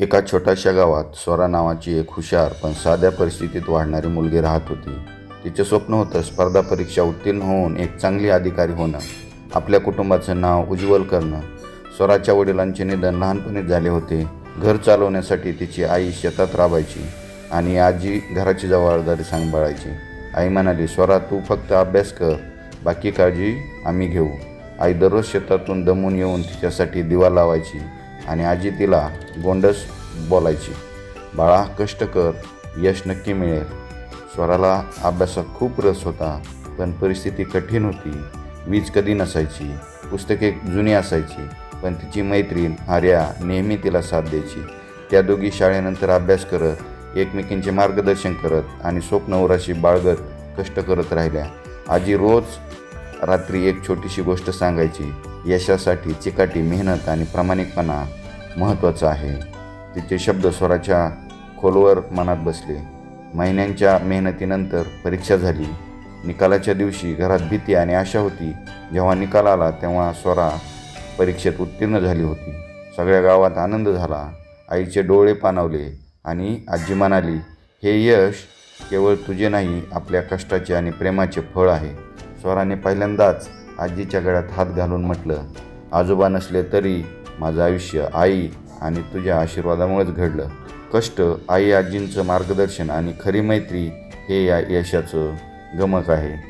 एका छोट्याशा गावात स्वरा नावाची एक हुशार पण साध्या परिस्थितीत वाढणारी मुलगी राहत होती. तिचे स्वप्न होतं स्पर्धा परीक्षा उत्तीर्ण होऊन एक चांगली अधिकारी होणं, आपल्या कुटुंबाचं नाव उज्ज्वल करणं. स्वराच्या वडिलांचे निधन लहानपणीच झाले होते. घर चालवण्यासाठी तिची आई शेतात राबायची आणि आजी घराची जबाबदारी सांभाळायची. आई म्हणाली, स्वरा, तू फक्त अभ्यास कर, बाकी काळजी आम्ही घेऊ. आई दररोज शेतातून दमून येऊन तिच्यासाठी दिवा लावायची आणि आजी तिला गोंडस बोलायची, बाळा, कष्ट कर, यश नक्की मिळेल. स्वराला अभ्यासात खूप रस होता, पण परिस्थिती कठीण होती. वीज कधी नसायची, पुस्तके जुनी असायची, पण तिची मैत्रीण आर्या नेहमी तिला साथ द्यायची. त्या दोघी शाळेनंतर अभ्यास करत, एकमेकींचे मार्गदर्शन करत आणि स्वप्नवराशी बाळगत कष्ट करत राहिल्या. आजी रोज रात्री एक छोटीशी गोष्ट सांगायची, यशासाठी चिकाटी, मेहनत आणि प्रामाणिकपणा महत्त्वाचं आहे. तिचे शब्द स्वराच्या खोलवर मनात बसले. महिन्यांच्या मेहनतीनंतर परीक्षा झाली. निकालाच्या दिवशी घरात भीती आणि आशा होती. जेव्हा निकाल आला तेव्हा स्वरा परीक्षेत उत्तीर्ण झाली होती. सगळ्या गावात आनंद झाला. आईचे डोळे पाणावले आणि आजी म्हणाली, हे यश केवळ तुझे नाही, आपल्या कष्टाचे आणि प्रेमाचे फळ आहे. स्वराने पहिल्यांदाच आजीच्या गळ्यात हात घालून म्हटलं, आजोबा नसले तरी माझं आयुष्य आई आणि तुझ्या आशीर्वादामुळेच घडलं. कष्ट, आई आजींचं मार्गदर्शन आणि खरी मैत्री हे या यशाचं गमक आहे.